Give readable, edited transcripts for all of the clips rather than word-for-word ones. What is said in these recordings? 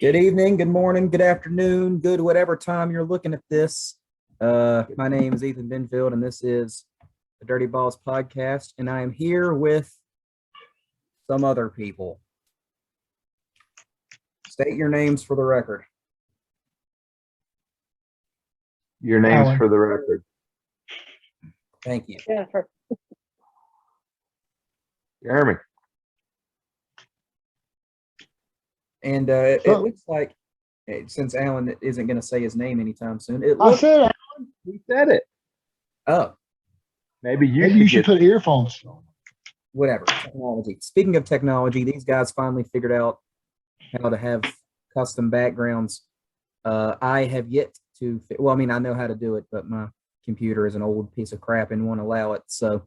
Good evening, good morning, good afternoon, good whatever time you're looking at this. My name is Ethan Benfield, and this is the Dirty Balls podcast, and I am here with some other people. State your names for the record. Your names for the record. Thank you. Jeremy. And it looks like, since Alan isn't going to say his name anytime soon, I said Alan. He said it. Oh. Maybe you should put earphones on. Whatever. Technology. Speaking of technology, these guys finally figured out how to have custom backgrounds. I have yet to, I know how to do it, but my computer is an old piece of crap and won't allow it. So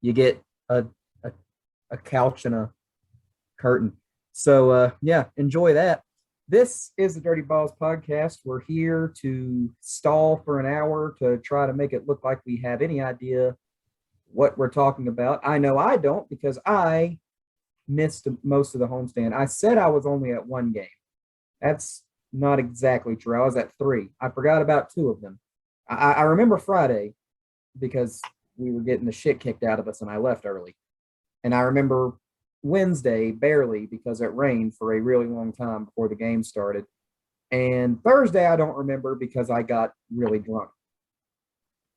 you get a couch and a curtain. So, enjoy that. This is the Dirty Balls podcast. We're here to stall for an hour to try to make it look like we have any idea what we're talking about. I know I don't, because I missed most of the homestand. I said I was only at one game. That's not exactly true. I was at 3. I forgot about 2 of them. I remember Friday because we were getting the shit kicked out of us and I left early. And I remember Wednesday barely because it rained for a really long time before the game started. And Thursday I don't remember because I got really drunk.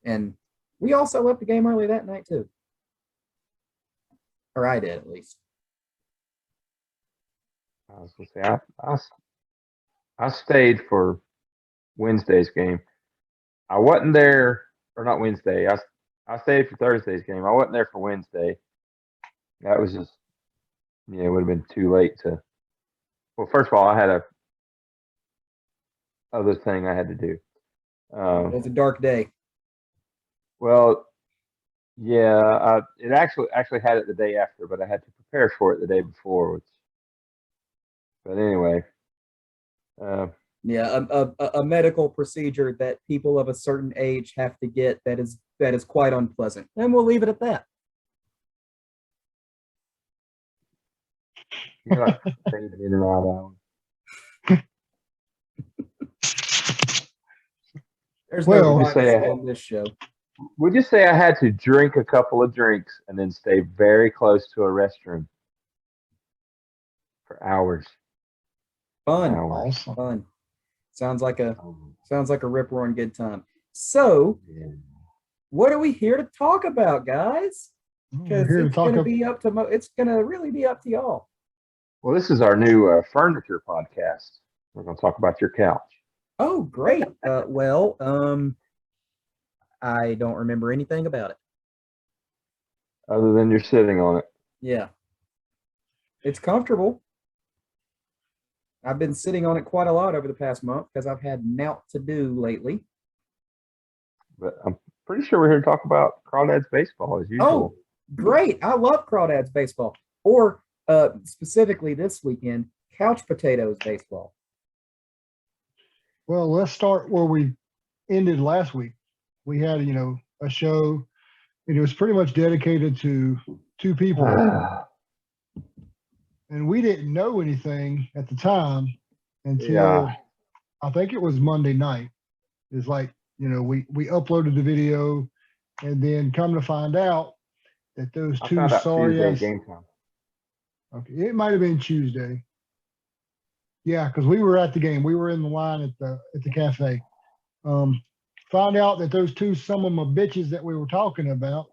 And we also left the game early that night too. Or I did, at least. I was going to say, I stayed for Wednesday's game. I wasn't there, or not Wednesday. I stayed for Thursday's game. I wasn't there for Wednesday. That was just, it would have been too late to. Well, first of all, I had a other thing I had to do. It was a dark day. Well, yeah, it actually had it the day after, but I had to prepare for it the day before. But anyway, a medical procedure that people of a certain age have to get that is quite unpleasant, and we'll leave it at that. You're like fading in and out, Alan. There's no on this show. We'll just say I had to drink a couple of drinks and then stay very close to a restroom for hours. Fun. Awesome. Fun. Sounds like a rip roaring good time. So, what are we here to talk about, guys? Because it's going to be up to it's going to really be up to y'all. Well, this is our new furniture podcast. We're going to talk about your couch. Oh, great. I don't remember anything about it. Other than you're sitting on it. Yeah. It's comfortable. I've been sitting on it quite a lot over the past month because I've had naught to do lately. But I'm pretty sure we're here to talk about Crawdads baseball as usual. Oh, great. I love Crawdads baseball. Or specifically this weekend, couch potatoes baseball. Well, let's start where we ended last week. We had, a show, and it was pretty much dedicated to 2 people. And we didn't know anything at the time until I think it was Monday night. It's like, we uploaded the video, and then come to find out that those 2 sorry ass game time. Okay, it might have been Tuesday. Yeah, because we were at the game. We were in the line at the cafe. Found out that those 2 some of my bitches that we were talking about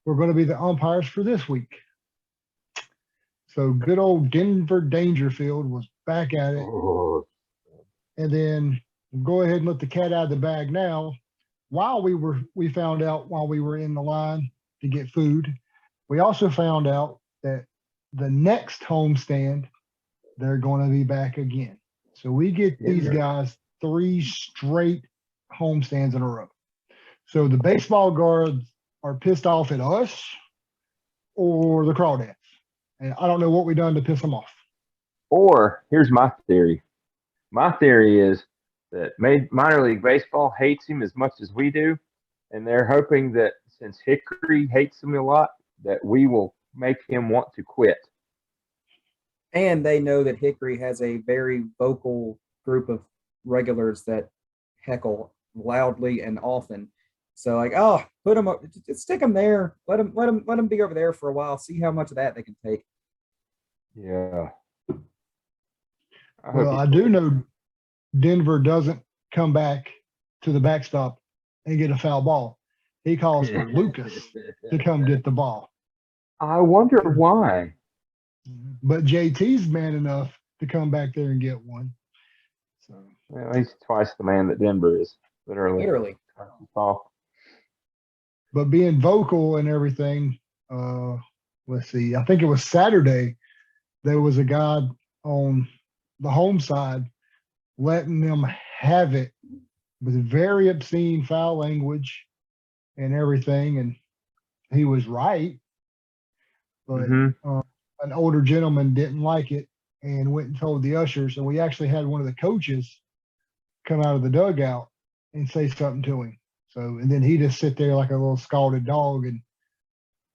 were going to be the umpires for this week. So good old Dangerfield was back at it. Oh. And then we'll go ahead and let the cat out of the bag now. We found out while we were in the line to get food, we also found out that the next homestand, they're going to be back again. So we get these guys 3 straight homestands in a row. So the baseball guards are pissed off at us or the Crawdads. And I don't know what we done to piss them off. Or here's my theory. My theory is that minor league baseball hates him as much as we do. And they're hoping that since Hickory hates him a lot, that we will make him want to quit. And they know that Hickory has a very vocal group of regulars that heckle loudly and often. So like, oh, put them up, just stick them there. Let them be over there for a while. See how much of that they can take. Yeah. Well, I do know Denver doesn't come back to the backstop and get a foul ball. He calls for Lucas to come get the ball. I wonder why. But JT's man enough to come back there and get one. So Well, he's twice the man that Denver is, literally. but being vocal and everything, let's see, I think it was Saturday, there was a guy on the home side letting them have it with very obscene foul language and everything, and he was right. But an older gentleman didn't like it and went and told the ushers, and we actually had one of the coaches come out of the dugout and say something to him. So, and then he just sit there like a little scalded dog and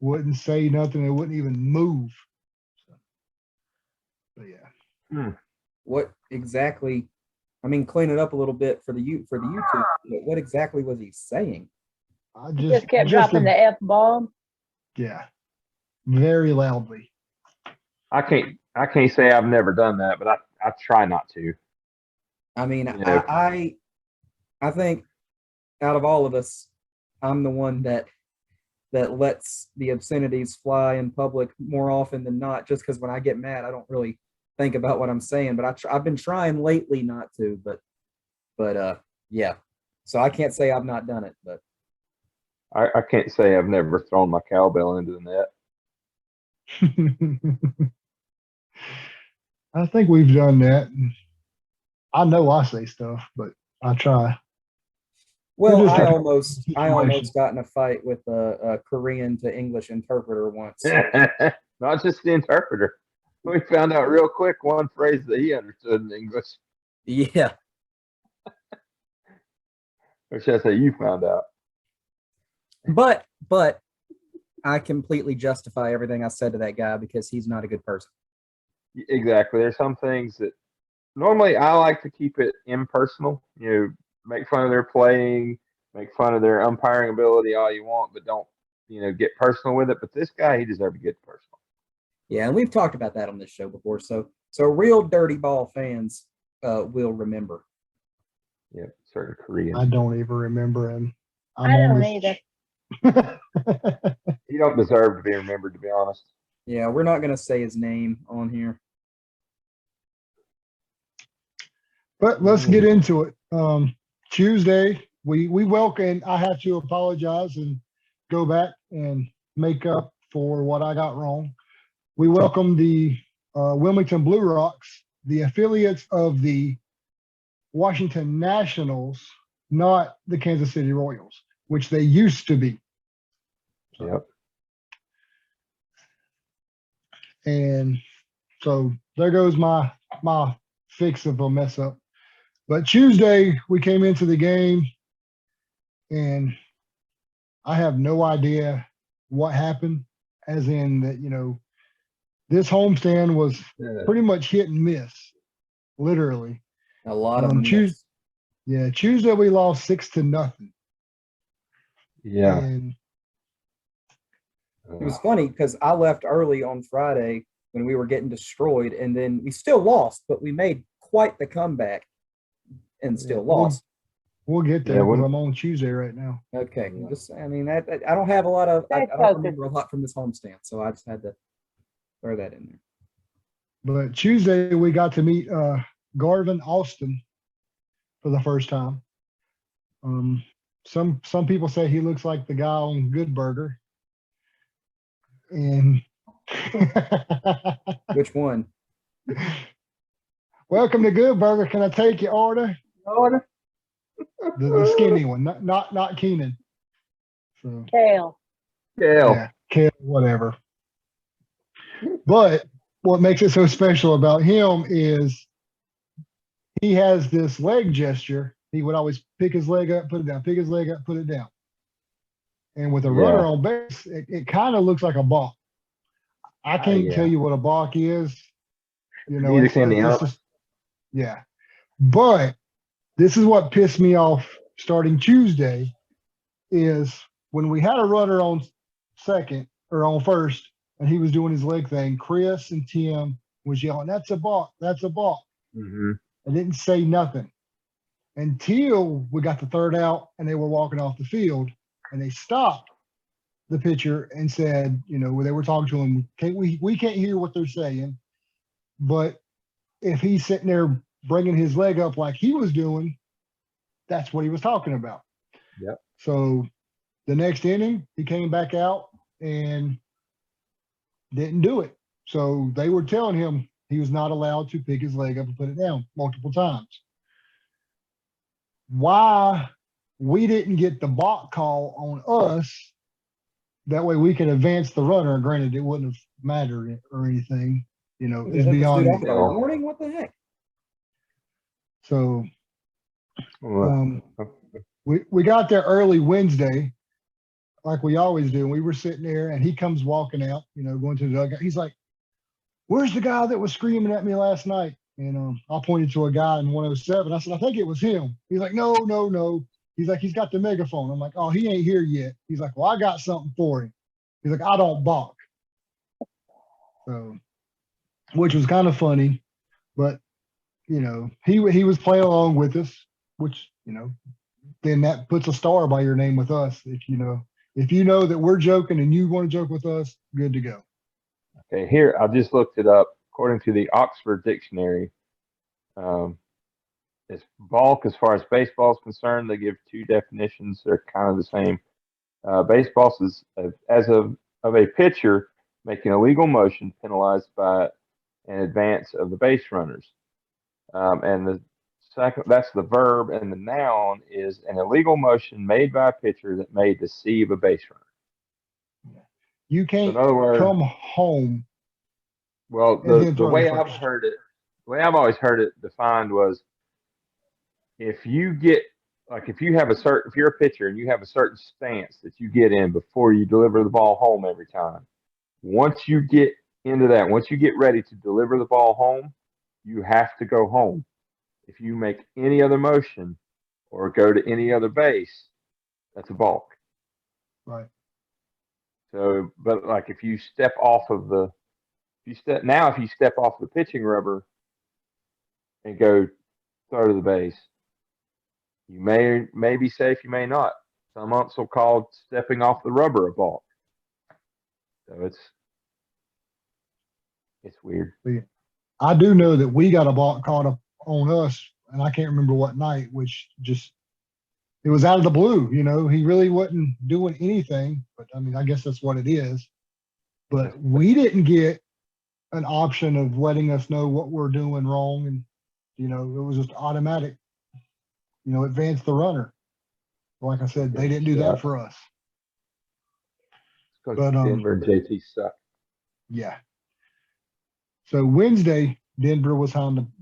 wouldn't say nothing and wouldn't even move. So, but yeah. What exactly? I mean, clean it up a little bit for the YouTube. But what exactly was he saying? I Just kept dropping the F bomb. Yeah, very loudly. I can't say I've never done that, but I try not to. I mean, Yeah. I think out of all of us, I'm the one that lets the obscenities fly in public more often than not. Just because when I get mad, I don't really think about what I'm saying. But I've been trying lately not to. But yeah. So I can't say I've not done it, but I can't say I've never thrown my cowbell into the net. I think we've done that. I know I say stuff, but I try. well, I depends almost got in a fight with a Korean to English interpreter once. Not just the interpreter. We found out real quick one phrase that he understood in English. Yeah. Or should I say you found out? But I completely justify everything I said to that guy because he's not a good person. Exactly. There's some things that normally I like to keep it impersonal. You know, make fun of their playing, make fun of their umpiring ability all you want, but don't, get personal with it. But this guy, he deserved to get personal. Yeah, and we've talked about that on this show before. So real dirty ball fans will remember. Yep, certain Korean. I don't even remember him. I don't either. He don't deserve to be remembered, to be honest. Yeah, we're not going to say his name on here. But let's get into it. Tuesday, we welcome. I have to apologize and go back and make up for what I got wrong. We welcome the Wilmington Blue Rocks, the affiliates of the Washington Nationals, not the Kansas City Royals, which they used to be. Yep. And so there goes my fix of a mess up. But Tuesday we came into the game and I have no idea what happened, as in that, this homestand was pretty much hit and miss, literally. A lot of Tuesday. Yeah, Tuesday we lost 6-0. Yeah. And it was funny because I left early on Friday when we were getting destroyed, and then we still lost, but we made quite the comeback and still lost. We'll get there. I'm on Tuesday right now. Okay, I don't have a lot of. I don't remember a lot from this homestand, so I just had to throw that in there. But Tuesday we got to meet Garvin Austin for the first time. Some people say he looks like the guy on Good Burger. And which one? Welcome to Good Burger. Can I take your order? The skinny one, not Keenan. So Kale. yeah, Kale, whatever. But what makes it so special about him is he has this leg gesture. He would always pick his leg up, put it down, pick his leg up, put it down. And with a runner on base, it kind of looks like a balk. I can't tell you what a balk is. You know, Music and the it's elements. just, yeah. But this is what pissed me off starting Tuesday is when we had a runner on second or on first and he was doing his leg thing, Chris and Tim was yelling, "That's a balk, that's a balk." Mm-hmm. I didn't say nothing until we got the third out and they were walking off the field and they stopped the pitcher and said, you know, they were talking to him, we can't hear what they're saying, but if he's sitting there bringing his leg up like he was doing, that's what he was talking about. Yep. So the next inning, he came back out and didn't do it. So they were telling him he was not allowed to pick his leg up and put it down multiple times. Why we didn't get the balk call on us, that way we could advance the runner. Granted, it wouldn't have mattered or anything, you know, it's beyond Dude, me. a warning. What the heck? So Well, we got there early Wednesday, like we always do. And we were sitting there and he comes walking out, you know, going to the dugout. He's like, "Where's the guy that was screaming at me last night?" And I pointed to a guy in 107. I said, "I think it was him." He's like, "No, no, no." He's like, "He's got the megaphone." I'm like, "Oh, he ain't here yet." He's like, "Well, I got something for him." He's like, "I don't balk." So, which was kind of funny, but you know, he was playing along with us, which, you know, then that puts a star by your name with us. If you know that we're joking and you want to joke with us, good to go. okay, here, I just looked it up. According to the Oxford Dictionary, it's balk as far as baseball is concerned. They give two definitions. They're kind of the same. Baseball is as of a pitcher making a legal motion penalized by an advance of the base runners. And the second, that's the verb, and the noun is an illegal motion made by a pitcher that may deceive a base runner. You So can't in other words, come home. well, and then the throw way the I've first. heard it, the way I've always heard it defined was if you get like if you're a pitcher and you have a certain stance that you get in before you deliver the ball home every time. Once you get into that, once you get ready to deliver the ball home, you have to go home. If you make any other motion or go to any other base, that's a balk. Right. So, but like if you step off of the, if you step off the pitching rubber and go throw to the base, you may be safe, you may not. Some umps will call stepping off the rubber a balk. So it's weird. I do know that we got a balk called up on us, and I can't remember what night, which just, it was out of the blue. You know, he really wasn't doing anything, but I mean, I guess that's what it is. But we didn't get an option of letting us know what we're doing wrong. And, you know, it was just automatic, you know, advance the runner. Like I said, they didn't do that for us. But Denver and JT suck. Yeah. So Wednesday, Denver was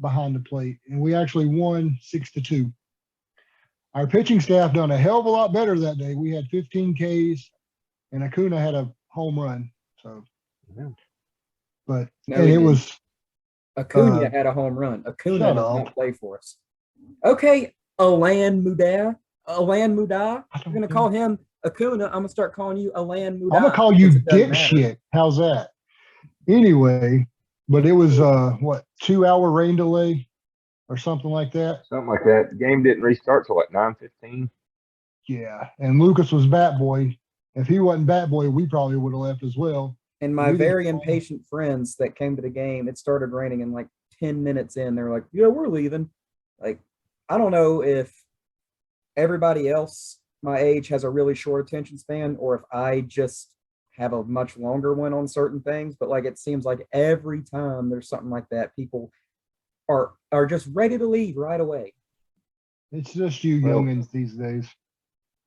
behind the plate, and we actually won 6-2. Our pitching staff done a hell of a lot better that day. We had 15 Ks, and Acuna had a home run. So, Yeah. but No, and he it didn't. was Acuna had a home run. Acuna Shut does up. not play for us. Okay, Alan Muda. I'm gonna call him Acuna. I'm gonna start calling you Alan Muda. I'm gonna call you since it doesn't matter. dipshit. How's that? Anyway, but it was 2-hour rain delay or something like that. Something like that. The game didn't restart till like 9:15. Yeah, and Lucas was bat boy. If he wasn't bat boy, we probably would have left as well. And my We didn't- very impatient friends that came to the game, it started raining in like 10 minutes in. They're like, "Yeah, we're leaving." Like, I don't know if everybody else my age has a really short attention span or if I just have a much longer one on certain things, but like it seems like every time there's something like that, people are just ready to leave right away. It's just you Well- youngins these days.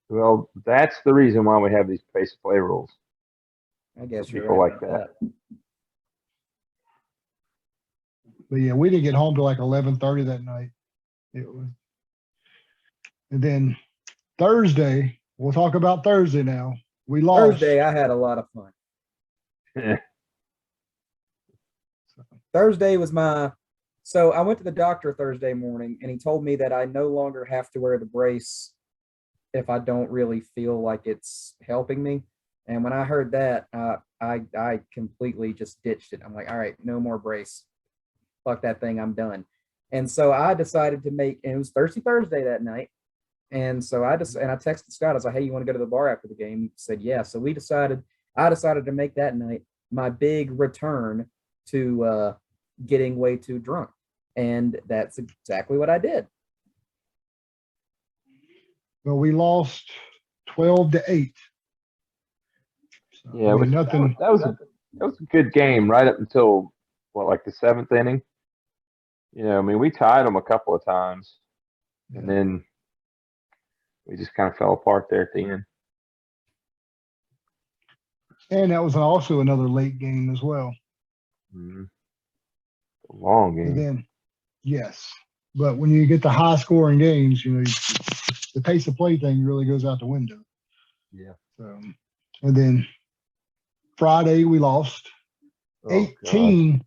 Well, that's the reason why we have these pace of play rules. I guess you're People right like about that. But yeah, we didn't get home till like 11:30 that night. It was, and then Thursday, we'll talk about Thursday now. We lost. Thursday, I had a lot of fun. Thursday was so I went to the doctor Thursday morning and he told me that I no longer have to wear the brace if I don't really feel like it's helping me. And when I heard that, I completely just ditched it. I'm like, all right, no more brace. Fuck that thing. I'm done. And so I decided to make, and it was Thirsty Thursday that night. And so I texted Scott. I was like, hey, you want to go to the bar after the game? He said, yeah. So I decided to make that night my big return to getting way too drunk. And that's exactly what I did. But we lost 12-8. So, Yeah, I mean, nothing. That was a good game right up until like the 7th inning. I mean, we tied them a couple of times, and then we just kind of fell apart there at the end. And that was also another late game as well. Mm-hmm. A long game. And then, yes, but when you get the high scoring games, the pace of play thing really goes out the window. Yeah. So, and then Friday we lost 18-11.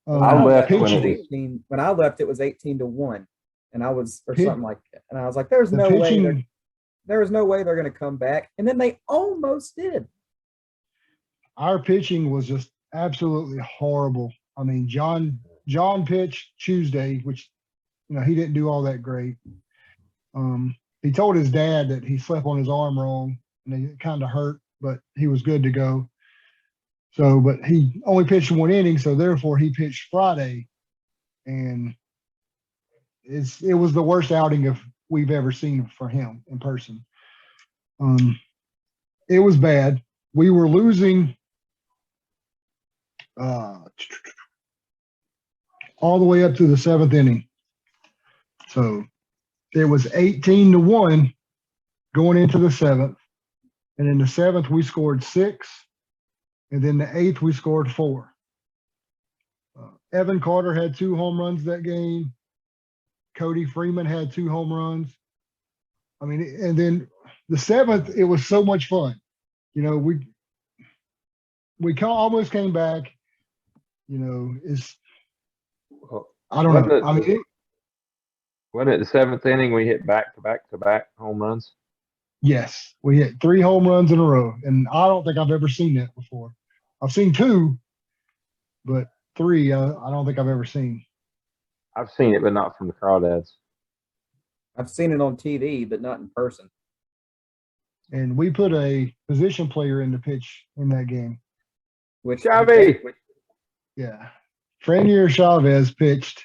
When I left, pitching, when I left, it was 18-1, and I was something like that. And I was like, "There's no way they're going to come back." And then they almost did. Our pitching was just absolutely horrible. I mean, John pitched Tuesday, which he didn't do all that great. He told his dad that he slept on his arm wrong, and it kind of hurt, but he was good to go. So, but he only pitched 1 inning, so therefore he pitched Friday, and it was the worst outing we've ever seen for him in person. It was bad. We were losing all the way up to the 7th inning. So it was 18-1 going into the 7th, and in the 7th we scored 6. And then the 8th, we scored 4. Evan Carter had 2 home runs that game. Cody Freeman had 2 home runs. I mean, and then the 7th, it was so much fun. We almost came back. I don't know. Wasn't it the 7th inning we hit back-to-back home runs? Yes, we hit 3 home runs in a row, and I don't think I've ever seen that before. I've seen 2, but 3, I don't think I've ever seen. I've seen it, but not from the Crawdads. I've seen it on TV, but not in person. And we put a position player in the pitch in that game. Which Chavez. Yeah. Frenier Chavez pitched.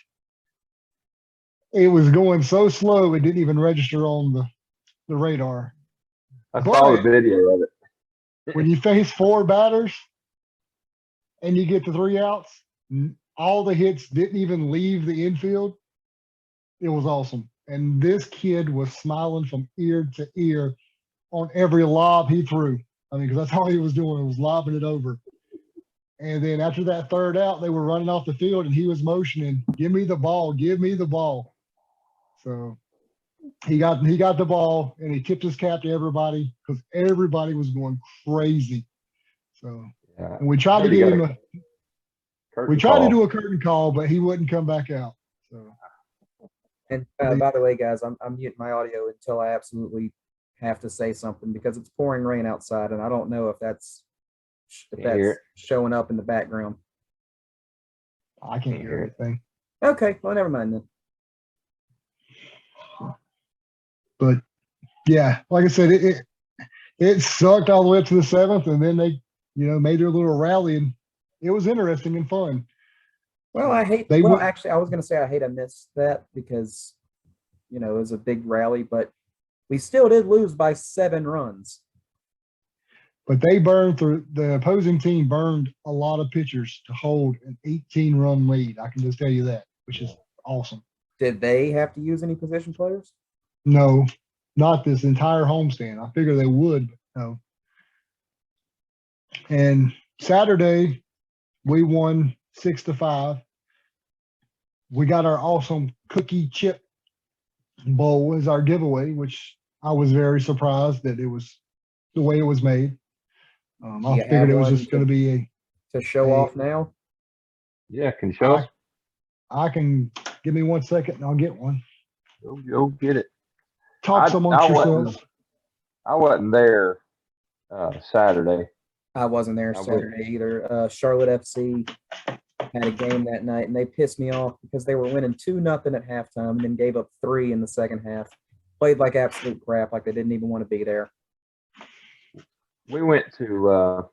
It was going so slow, it didn't even register on the radar. I saw the video of it. When you face 4 batters and you get the 3 outs, all the hits didn't even leave the infield. It was awesome. And this kid was smiling from ear to ear on every lob he threw. I mean, because that's all he was doing, was lobbing it over. And then after that 3rd out, they were running off the field and he was motioning, give me the ball, give me the ball. So he got the ball and he tipped his cap to everybody because everybody was going crazy. So and we tried to get him to do a curtain call, but he wouldn't come back out. So. And by the way, guys, I'm muting my audio until I absolutely have to say something because it's pouring rain outside, and I don't know if that's showing up in the background. I can't hear anything. Okay, well, never mind then. But yeah, like I said, it sucked all the way up to the 7th, and then they, made their little rally, and it was interesting and fun. Well, actually, I was going to say I hate I missed that because, it was a big rally, but we still did lose by 7 runs. But the opposing team burned a lot of pitchers to hold an 18-run lead. I can just tell you that, which is awesome. Did they have to use any position players? No, not this entire homestand. I figure they would, but no. And Saturday, we won 6-5. We got our awesome cookie chip bowl as our giveaway, which I was very surprised that it was the way it was made. I figured it was just going to be to show Hey. off now? Yeah, can you show us? I can, give me 1 second and I'll get one. Go get it. Talk amongst yourselves. I wasn't there Saturday. I wasn't there I Saturday either. Charlotte FC had a game that night, and they pissed me off because they were winning 2-0 at halftime and then gave up 3 in the second half. Played like absolute crap, like they didn't even want to be there. We went to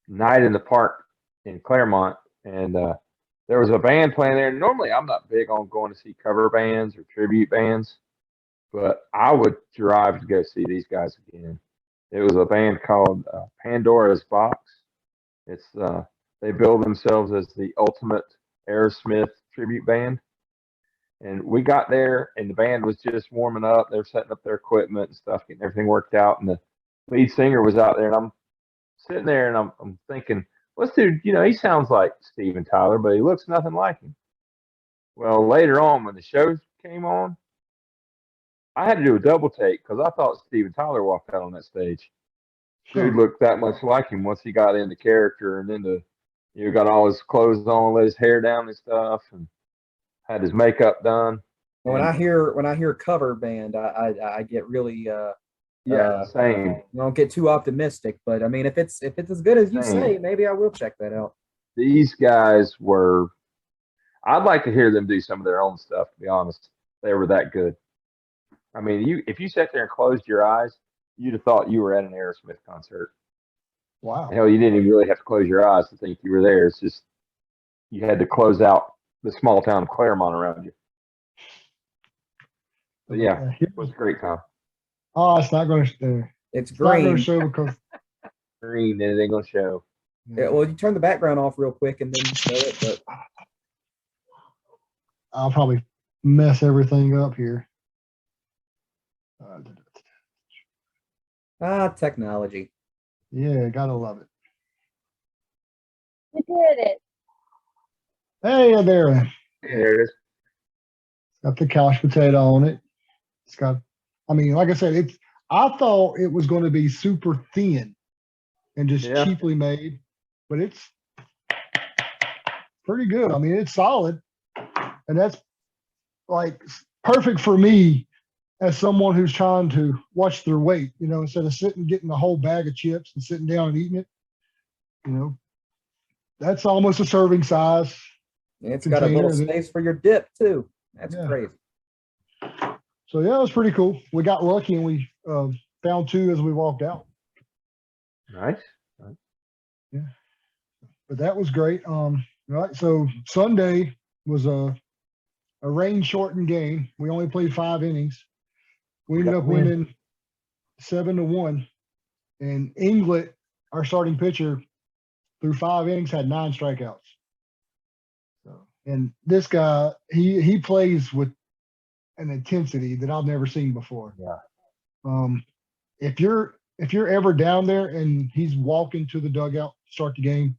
Night in the Park in Claremont, and there was a band playing there. Normally, I'm not big on going to see cover bands or tribute bands, but I would drive to go see these guys again. It was a band called Pandora's Box. It's they build themselves as the ultimate Aerosmith tribute band. And we got there, and the band was just warming up. They were setting up their equipment and stuff, getting everything worked out. And the lead singer was out there, and I'm sitting there, and I'm thinking, well, this dude, he sounds like Steven Tyler, but he looks nothing like him. Well, later on, when the show came on, I had to do a double take because I thought Steven Tyler walked out on that stage. Dude looked that much like him once he got into character and into, got all his clothes on, let his hair down and stuff, and had his makeup done. When I hear cover band, I get really same. I don't get too optimistic, but I mean, if it's as good as you say, maybe I will check that out. These guys were. I'd like to hear them do some of their own stuff. To be honest, they were that good. I mean, if you sat there and closed your eyes, you'd have thought you were at an Aerosmith concert. Wow. Hell, you didn't even really have to close your eyes to think you were there. It's just you had to close out the small town of Claremont around you. But yeah, it was a great time. Oh, it's not going to. It's Not going green. to show because. Green, and it ain't gonna show. Yeah, well, you turn the background off real quick and then show it. But I'll probably mess everything up here. Technology. Yeah, gotta love it. You did it. Hey there. There it is. Got the couch potato on it. It's got, I mean, like I said, I thought it was going to be super thin and just Yeah. cheaply made, but it's pretty good. I mean, it's solid. And that's like perfect for me as someone who's trying to watch their weight, instead of sitting getting the whole bag of chips and sitting down and eating it. That's almost a serving size. And it's got a little container space for your dip too. That's Yeah. crazy. So yeah, it was pretty cool. We got lucky and we found 2 as we walked out. Nice. But that was great. Right. So Sunday was a rain shortened game. We only played 5 innings. We ended up winning 7-1. And Inglet, our starting pitcher, through 5 innings had 9 strikeouts. So, and this guy, he plays with an intensity that I've never seen before. Yeah. If you're ever down there and he's walking to the dugout to start the game,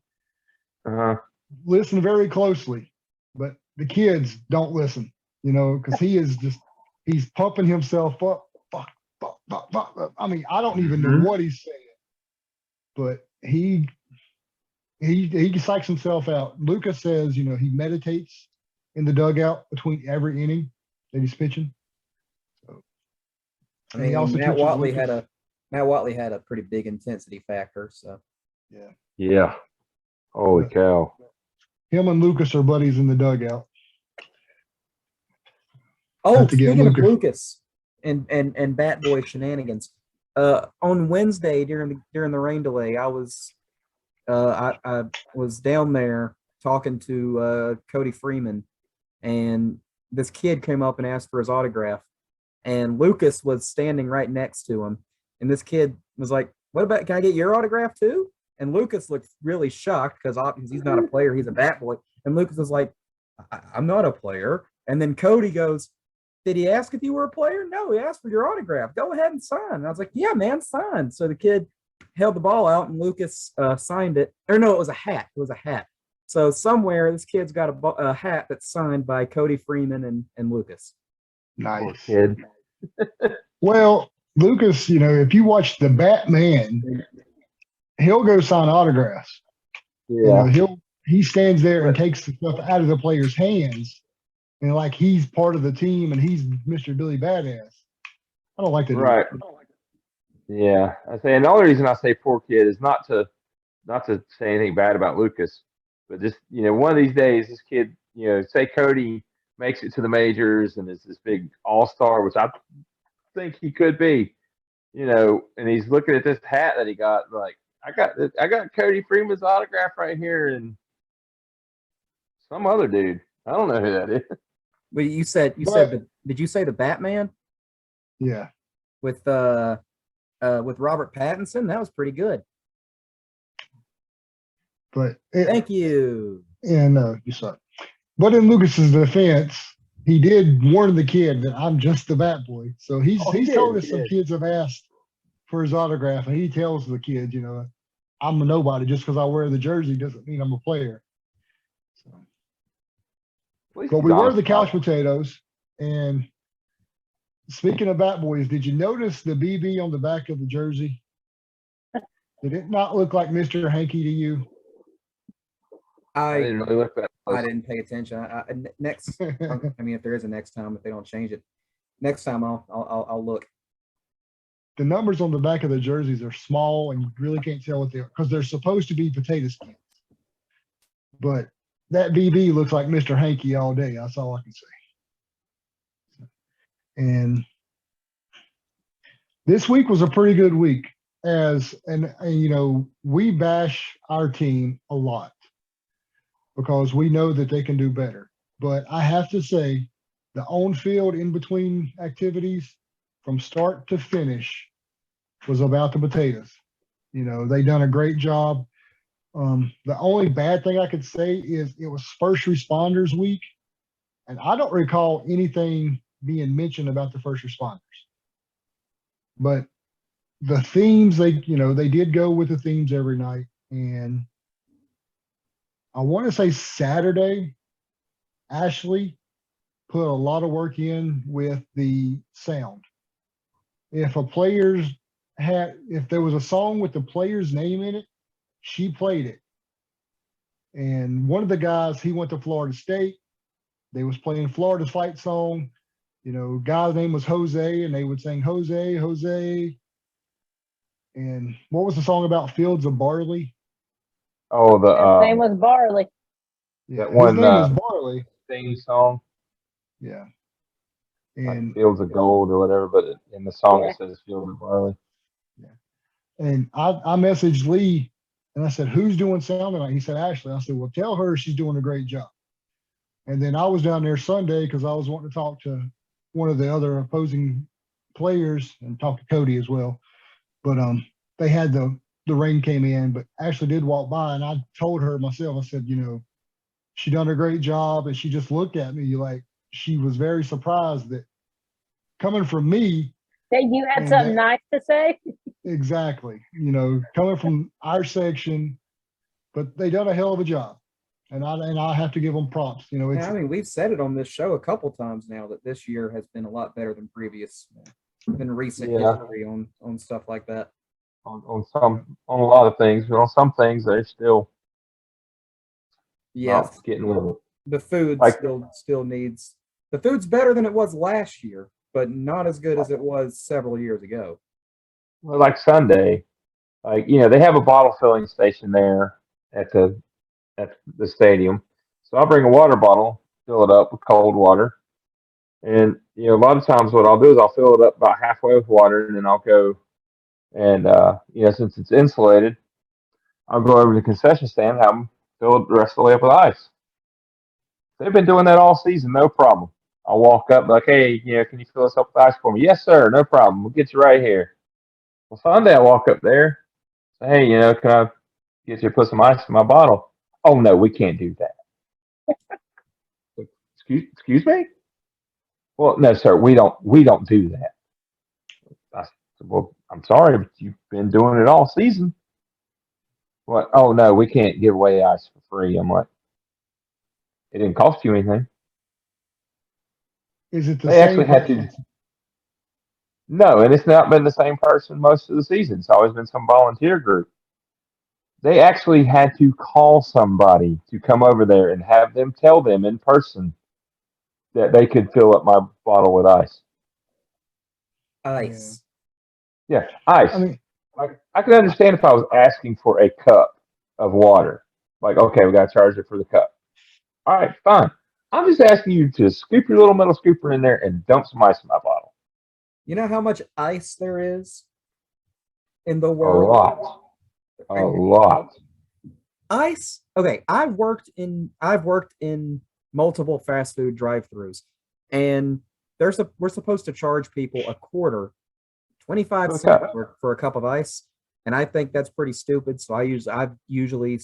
listen very closely. But the kids don't listen, because he's pumping himself up. I mean, I don't even know what he's saying, but he psychs himself out. Lucas says, he meditates in the dugout between every inning that he's pitching. So, I mean, Matt Watley had a pretty big intensity factor. So Yeah. Holy cow. him and Lucas are buddies in the dugout. Oh, Have to get speaking of Lucas. Lucas and Bat Boy shenanigans, on Wednesday during the rain delay, I was down there talking to Cody Freeman, and this kid came up and asked for his autograph, and Lucas was standing right next to him, and this kid was like, "What about? Can I get your autograph too?" And Lucas looked really shocked because he's not a player; he's a Bat Boy. And Lucas was like, "I'm not a player." And then Cody goes, "Did he ask if you were a player?" "No, he asked for your autograph. Go ahead and sign." And I was like, "Yeah, man, sign." So the kid held the ball out and Lucas signed it. Or no, it was a hat. It was a hat. So somewhere this kid's got a hat that's signed by Cody Freeman and Lucas. Nice. Poor kid. Well, Lucas, if you watch the Batman, he'll go sign autographs. He stands there and But- takes the stuff out of the player's hands, and like he's part of the team and he's Mr. Billy Badass. I don't like that. Right. Yeah. I say, and the only reason I say poor kid is not to say anything bad about Lucas, but just one of these days, this kid, say Cody makes it to the majors and is this big all-star, which I think he could be, and he's looking at this hat that he got, like, I got Cody Freeman's autograph right here, and some other dude, I don't know who that is. But you said did you say the Batman Yeah. with Robert Pattinson? That was pretty good. But Thank you. Yeah, no, you suck. But in Lucas's defense, he did warn the kid that I'm just the Bat Boy. So he's told us some kids have asked for his autograph, and he tells the kid, I'm a nobody. Just because I wear the jersey doesn't mean I'm a player. So, but we were the couch potatoes. And speaking of Bat Boys, did you notice the BB on the back of the jersey? Did it not look like Mr. Hanky to you? I didn't really look that close. I didn't pay attention. Next, I mean, if there is a next time, if they don't change it, next time I'll look. The numbers on the back of the jerseys are small, and you really can't tell what they are because they're supposed to be potato skins. But that BB looks like Mr. Hanky all day. That's all I can say. And this week was a pretty good week, and we bash our team a lot because we know that they can do better. But I have to say, the on-field in-between activities from start to finish was about the potatoes. They done a great job. The only bad thing I could say is it was first responders week, and I don't recall anything being mentioned about the first responders. But the themes, they did go with the themes every night, and I want to say Saturday, Ashley put a lot of work in with the sound. If there was a song with the player's name in it, she played it. And one of the guys, he went to Florida State. They was playing Florida's fight song. Guy's name was Jose, and they would sing Jose, Jose. And what was the song about fields of barley? Oh, His name was Barley. Yeah, that one, his name is Barley. theme song, Yeah. like And Fields of Gold or whatever, but in the song it says Fields of Barley. I messaged Lee and I said, who's doing sound tonight? He said, Ashley. I said, well, tell her she's doing a great job. And then I was down there Sunday because I was wanting to talk to one of the other opposing players and talk to Cody as well. But they had the rain came in, but Ashley did walk by, and I told her myself, I said, she done a great job. And she just looked at me like she was very surprised that coming from me. That you had something nice to say? Exactly. Coming from our section, but they done a hell of a job. And I have to give them props. We've said it on this show a couple times now that this year has been a lot better than recent history on stuff like that. On a lot of things, but on some things they're still not getting with it. The food still needs. The food's better than it was last year, but not as good as it was several years ago. Well, like Sunday, they have a bottle filling station there at the stadium. So I'll bring a water bottle, fill it up with cold water. And, a lot of times what I'll do is I'll fill it up about halfway with water, and then I'll go and, since it's insulated, I'll go over to the concession stand and have them fill it the rest of the way up with ice. They've been doing that all season, no problem. I'll walk up like, hey, can you fill this up with ice for me? Yes, sir, no problem. We'll get you right here. Well, Sunday I walk up there, say, hey, can I get you to put some ice in my bottle? Oh, no, we can't do that. Excuse me? Well, no, sir, we don't do that. I said, well, I'm sorry, but you've been doing it all season. What? Oh, no, we can't give away ice for free. I'm like, it didn't cost you anything. Is it the they same actually had to? No, and it's not been the same person most of the season. It's always been some volunteer group. they actually had to call somebody to come over there and have them tell them in person that they could fill up my bottle with ice. Ice. Yeah, ice. I mean, Like I could understand if I was asking for a cup of water. Like, okay, we got to charge it for the cup. All right, fine. I'm just asking you to scoop your little metal scooper in there and dump some ice in my bottle. You know how much ice there is in the A world? lot. A lot. Ice. Okay, I've worked in multiple fast food drive-throughs, and we're supposed to charge people a quarter, 25 For the cents cup. for a cup of ice, and I think that's pretty stupid. So I've usually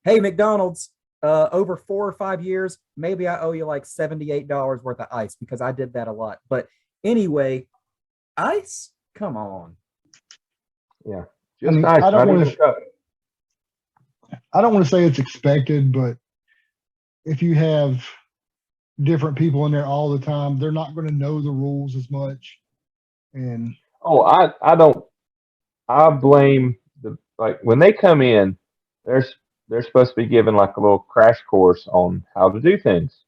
hey, McDonald's, over 4 or 5 years, maybe I owe you like $78 worth of ice because I did that a lot. But anyway, ice, come on. Yeah. I Just mean, ice, I don't not even wanna- a cup. I don't want to say it's expected, but if you have different people in there all the time, they're not going to know the rules as much. And Oh, I blame like when they come in, they're supposed to be given like a little crash course on how to do things.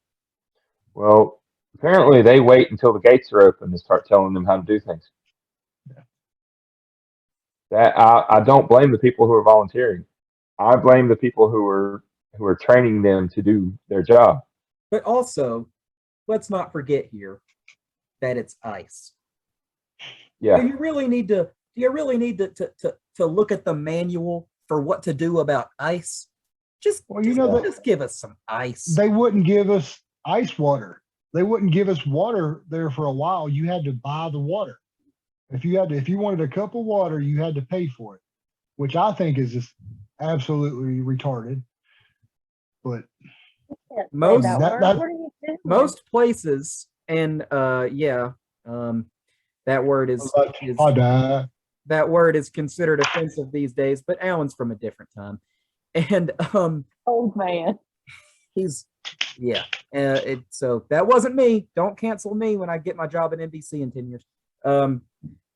Well, apparently they wait until the gates are open and start telling them how to do things. That I don't blame the people who are volunteering. I blame the people who are training them to do their job. But also, let's not forget here that it's ice. Yeah. Do you really need to look at the manual for what to do about ice? Just give us some ice. they wouldn't give us ice water. They wouldn't give us water there for a while. You had to buy the water. If you wanted a cup of water, you had to pay for it, which I think is just absolutely retarded. But Most- That that- word. that- What are you doing? Most places, and that word is that word is considered offensive these days. But Alan's from a different time, and Old man. so that wasn't me. Don't cancel me when I get my job at NBC in 10 years.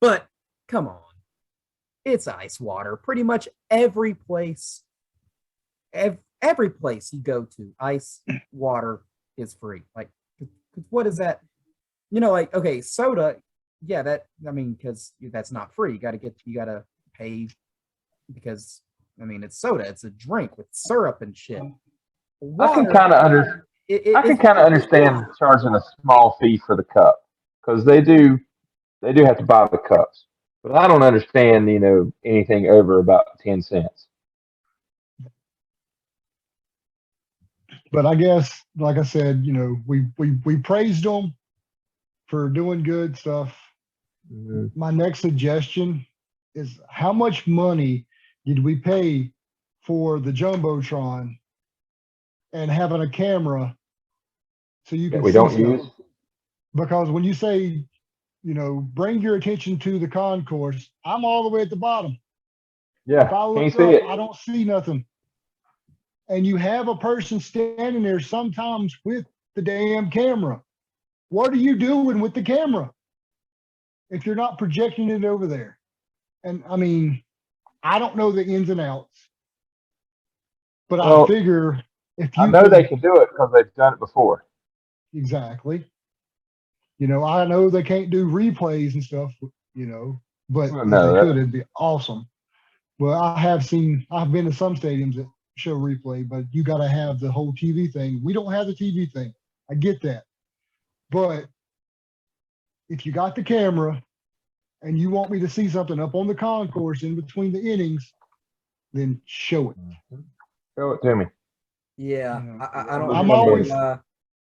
But come on, it's ice water. Pretty much every place, every place you go to, ice water is free. Like, what is that? Like, okay, soda. Yeah, because that's not free. You gotta pay because it's soda. It's a drink with syrup and shit. I can kind of understand charging a small fee for the cup because they do have to buy the cups, but I don't understand anything over about 10 cents. But I guess, like I said, we praised them for doing good stuff. My next suggestion is how much money did we pay for the Jumbotron and having a camera so you can That we see don't stuff? use. Because when you say, bring your attention to the concourse, I'm all the way at the bottom. Yeah, If I can't look see up, it. I don't see nothing. And you have a person standing there sometimes with the damn camera. What are you doing with the camera if you're not projecting it over there? And I don't know the ins and outs, but Well, I figure if you I know they can do it because they've done it before. exactly, I know they can't do replays and stuff, but Well, if no, they that- could, it'd be awesome. Well, I've been to some stadiums that show replay, but you got to have the whole TV thing. We don't have the TV thing. I get that. But if you got the camera and you want me to see something up on the concourse in between the innings, then show it. Show it to me. Yeah, Yeah. I don't. I'm understand always- why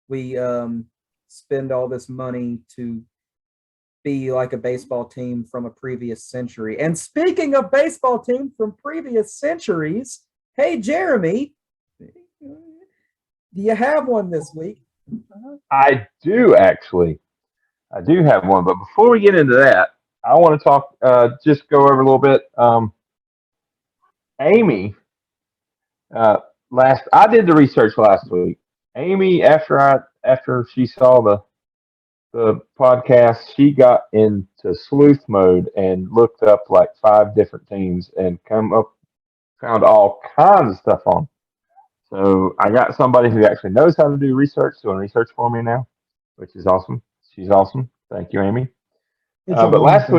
we spend all this money to be like a baseball team from a previous century. And speaking of baseball team from previous centuries, hey Jeremy, do you have one this week? I do actually. I do have one, but before we get into that, I want to talk. Just go over a little bit. Amy, I did the research last week. Amy, after she saw the podcast, she got into sleuth mode and looked up like 5 different teams and come up found all kinds of stuff on. So I got somebody who actually knows how to do research doing research for me now, which is awesome. She's awesome. Thank you, Amy. It's a But woman last thing.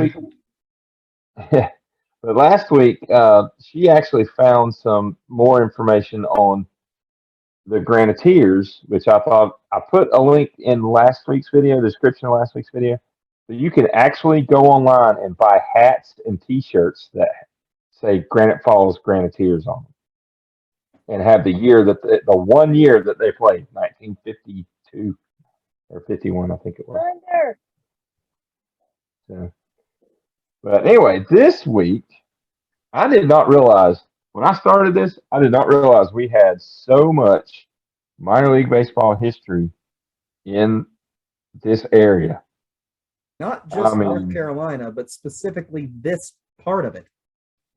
week, she actually found some more information on the Graniteers, which I thought I put a link in last week's video, the description of last week's video. So you can actually go online and buy hats and T-shirts that say Granite Falls Graniteers on them, and have the year that the 1 year that they played, 1952 or 51, I think it was. Thunder. So, but anyway, this week I did not realize when I started this, I did not realize we had so much minor league baseball history in this area. Not just I North mean, Carolina, but specifically this part of it.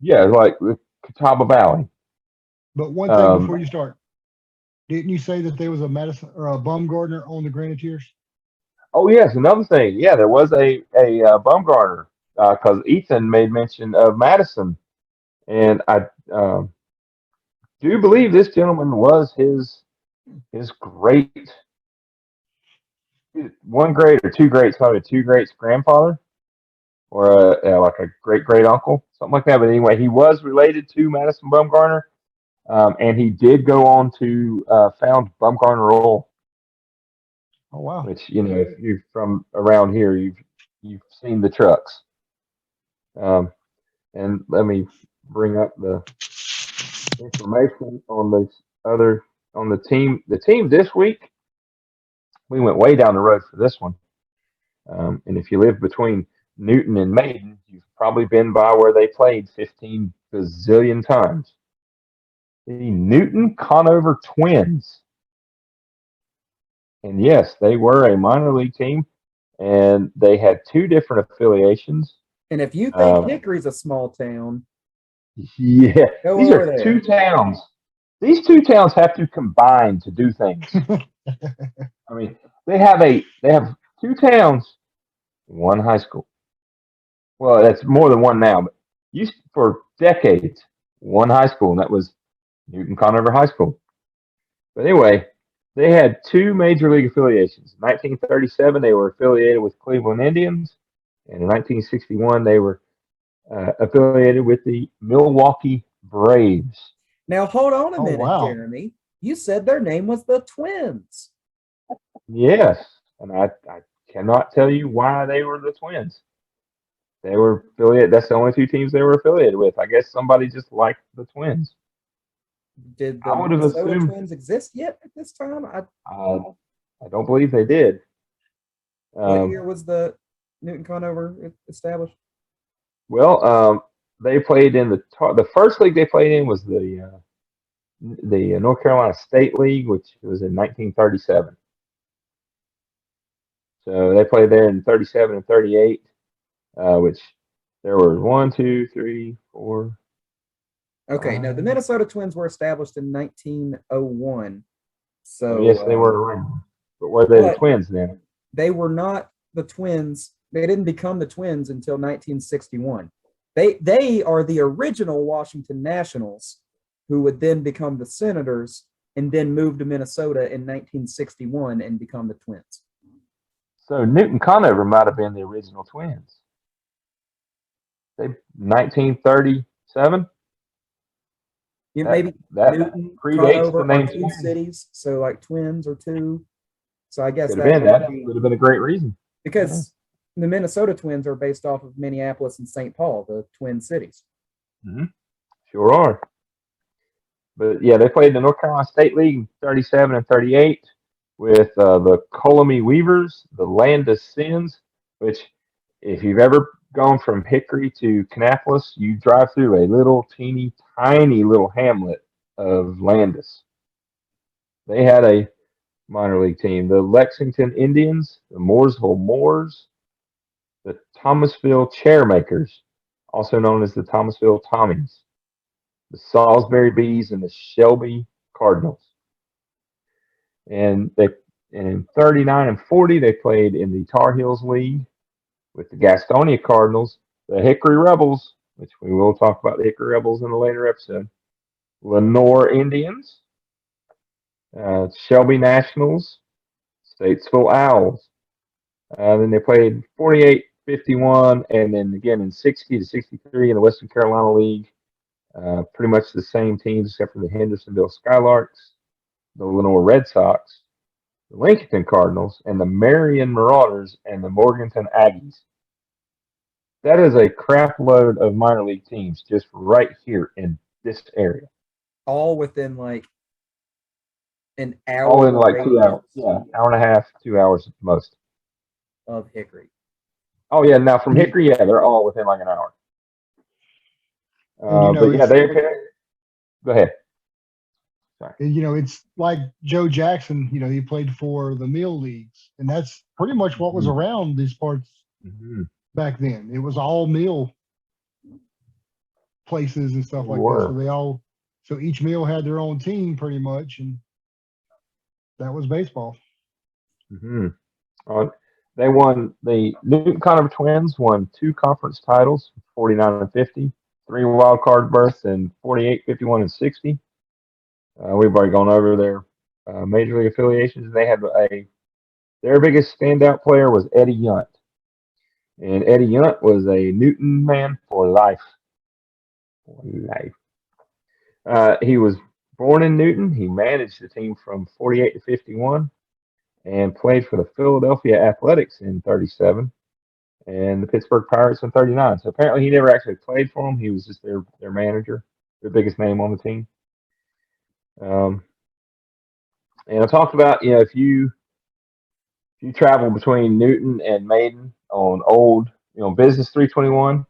yeah, like the Catawba Valley. But one thing before you start, didn't you say that there was a Madison or a Bumgardner on the Grenadiers? Oh yes, another thing. Yeah, there was a Bumgarner because Ethan made mention of Madison, and I do believe this gentleman was his great one great or two greats, probably two greats grandfather, or like a great great uncle, something like that. But anyway, he was related to Madison Bumgarner, and he did go on to found Bumgarner Oil, Oh wow! which if you're from around here, you've seen the trucks. And let me bring up the information on the team. The team this week, we went way down the road for this one. And if you live between Newton and Maiden, you've probably been by where they played 15 bazillion times. The Newton-Conover Twins. And yes, they were a minor league team, and they had two different affiliations. And if you think Hickory's a small town, yeah, go these over are there. two towns. These two towns have to combine to do things. I mean, they have two towns, one high school. Well, that's more than one now, but used for decades, one high school, and that was Newton-Conover High School. But anyway, they had two major league affiliations. In 1937, they were affiliated with Cleveland Indians, and in 1961, they were affiliated with the Milwaukee Braves. Now hold on a Oh, minute, wow. Jeremy. You said their name was the Twins. Yes, and I cannot tell you why they were the Twins. They were affiliated. That's the only two teams they were affiliated with. I guess somebody just liked the Twins. Did the I would have Minnesota assumed. Twins exist yet at this time? I don't believe they did. What year was the Newton-Conover established? Well, they played in the first league they played in was the North Carolina State League, which was in 1937. So they played there in 37 and 38, which there were 1, 2, 3, 4. Okay, no, the Minnesota Twins were established in 1901. So yes, they were around. But were they the Twins then? They were not the Twins. They didn't become the Twins until 1961. They are the original Washington Nationals, who would then become the Senators and then move to Minnesota in 1961 and become the Twins. So Newton-Conover might have been the original Twins. They 1937. Yeah, maybe that Newton, predates Conover the name are two Twins. cities, so like Twins or two. So I guess Could have that been. That would have been a great reason. because the Minnesota Twins are based off of Minneapolis and St. Paul, the Twin Cities. Mm-hmm. Sure are. But yeah, they played the North Carolina State League in 37 and 38 with the Colamy Weavers, the Landis Sins, which if you've ever gone from Hickory to Kannapolis, you drive through a little teeny tiny little hamlet of Landis. They had a minor league team. The Lexington Indians, the Mooresville Moors, the Thomasville Chairmakers, also known as the Thomasville Tommies, the Salisbury Bees, and the Shelby Cardinals. And in 39 and 40, they played in the Tar Heels League with the Gastonia Cardinals, the Hickory Rebels, which we will talk about the Hickory Rebels in a later episode, Lenore Indians, Shelby Nationals, Statesville Owls. Then they played 48, 51, and then again in 60 to 63 in the Western Carolina League. Pretty much the same teams except for the Hendersonville Skylarks, the Lenore Red Sox, the Lincoln Cardinals, and the Marion Marauders and the Morganton Aggies. That is a crap load of minor league teams just right here in this area. All within like an hour. All in like 2 radius hours. Yeah, hour and a half, 2 hours at the most. of Hickory. Oh yeah, now from Hickory, yeah, they're all within like an hour. And, But yeah, they go ahead. It's like Joe Jackson, he played for the Mill Leagues, and that's pretty much what was around these parts back then. It was all mill places and stuff like that. So each mill had their own team pretty much, and that was baseball. They won, the Newton-Conover Twins won 2 conference titles, 49 and 50, 3 wild card berths in 48, 51, and 60. We've already gone over their major league affiliations. They had their biggest standout player was Eddie Yunt. And Eddie Yunt was a Newton man for life. He was born in Newton. He managed the team from 48 to 51 and played for the Philadelphia Athletics in 37 and the Pittsburgh Pirates in 39. So apparently he never actually played for them. He was just their manager, their biggest name on the team. And I talked about, if you travel between Newton and Maiden on old, Business 321,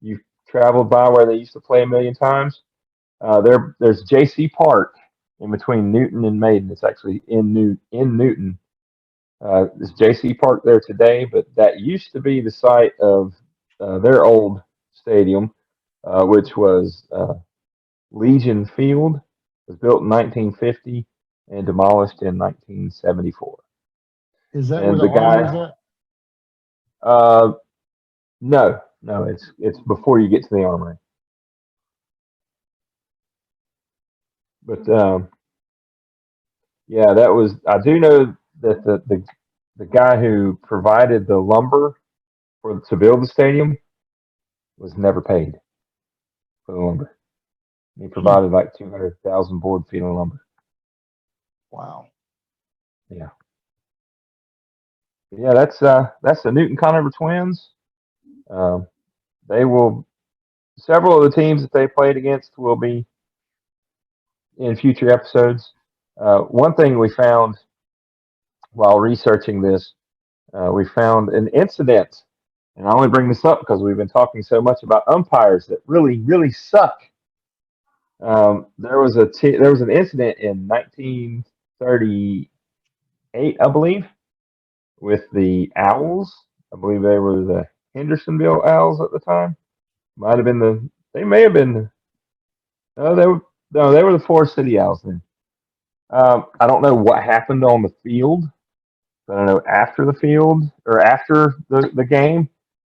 you've traveled by where they used to play a million times. There's JC Park in between Newton and Maiden. It's actually in Newton. There's JC Park there today, but that used to be the site of their old stadium, which was Legion Field. It was built in 1950 and demolished in 1974. Is that where the Armory's at? No, it's before you get to the Armory. But yeah, that was. I do know that the guy who provided the lumber to build the stadium was never paid for the lumber. He provided like 200,000 board feet of lumber. Wow. Yeah. Yeah, that's the Newton-Conover Twins. Several of the teams that they played against will be in future episodes. One thing we found while researching this, we found an incident, and I only bring this up because we've been talking so much about umpires that really, really suck. There was an incident in 1938, I believe, with the Owls. I believe they were the Hendersonville Owls at the time. They may have been. They were the Forest City Owls then. I don't know what happened on the field, but I know after the field or after the game,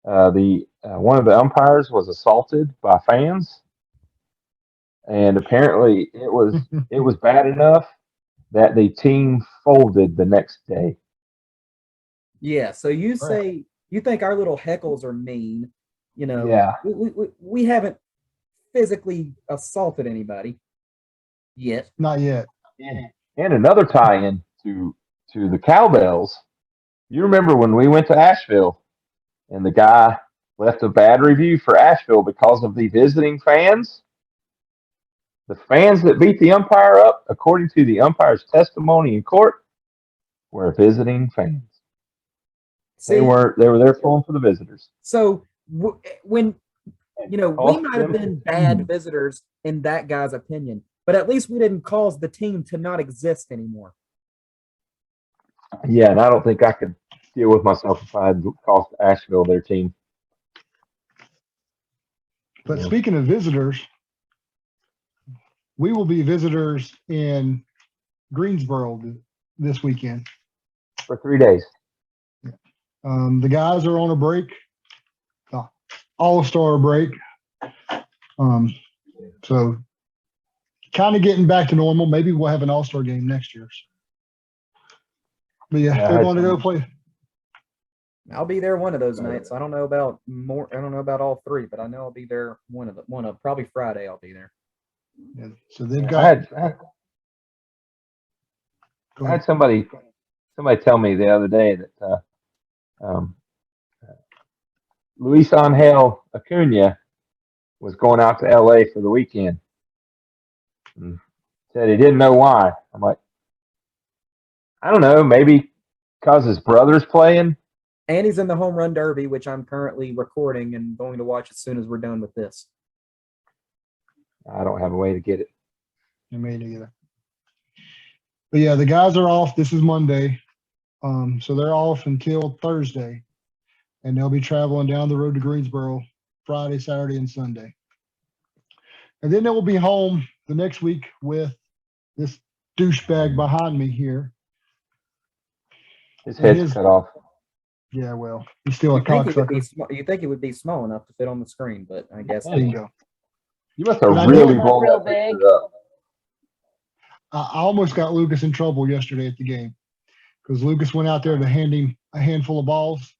one of the umpires was assaulted by fans, and apparently it was bad enough that the team folded the next day. Yeah. So you say you think our little heckles are mean? Yeah. We haven't physically assaulted anybody yet. Not yet. And another tie-in to the Cowbells. You remember when we went to Asheville and the guy left a bad review for Asheville because of the visiting fans? The fans that beat the umpire up, according to the umpire's testimony in court, were visiting fans. They were there pulling for the visitors. So when we might have been bad visitors in that guy's opinion, but at least we didn't cause the team to not exist anymore. Yeah, and I don't think I could deal with myself if I had cost Asheville their team. But speaking of visitors, we will be visitors in Greensboro this weekend. For 3 days. The guys are on a break, all-star break. So kind of getting back to normal. Maybe we'll have an All-Star game next year. But yeah, Yeah, I they're had going to go some- play. I'll be there one of those nights. I don't know about more. I don't know about all three, but I know I'll be there one of probably Friday. I'll be there. Yeah, so they've I got. had somebody tell me the other day that um, Luis Angel Acuna was going out to LA for the weekend. And said he didn't know why. I'm like, I don't know, maybe because his brother's playing. And he's in the home run derby, which I'm currently recording and going to watch as soon as we're done with this. I don't have a way to get it. Me neither. But yeah, the guys are off. This is Monday. So they're off until Thursday. And they'll be traveling down the road to Greensboro Friday, Saturday, and Sunday. And then they will be home the next week with this douchebag behind me here. His And head's his- cut off. Yeah, well, he's still a You think cocksucker. you think it would be small enough to fit on the screen, but I guess There you go. You must have But I really did- blown Real that picture big. up. I almost got Lucas in trouble yesterday at the game because Lucas went out there to hand him a handful of balls.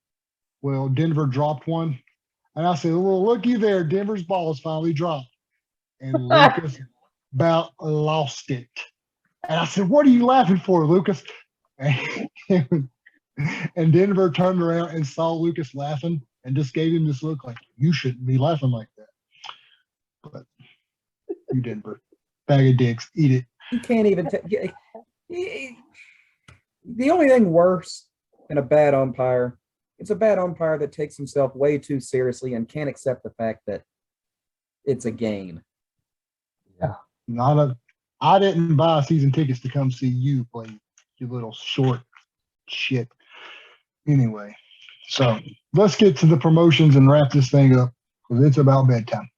Well, Denver dropped one. And I said, well, looky there. Denver's balls finally dropped. And Lucas about lost it. And I said, what are you laughing for, Lucas? And Denver turned around and saw Lucas laughing and just gave him this look like, you shouldn't be laughing like that. But you, Denver, bag of dicks, eat it. you can't even. The only thing worse than a bad umpire, it's a bad umpire that takes himself way too seriously and can't accept the fact that it's a game. I didn't buy season tickets to come see you play, you little short shit. Anyway, so let's get to the promotions and wrap this thing up because it's about bedtime.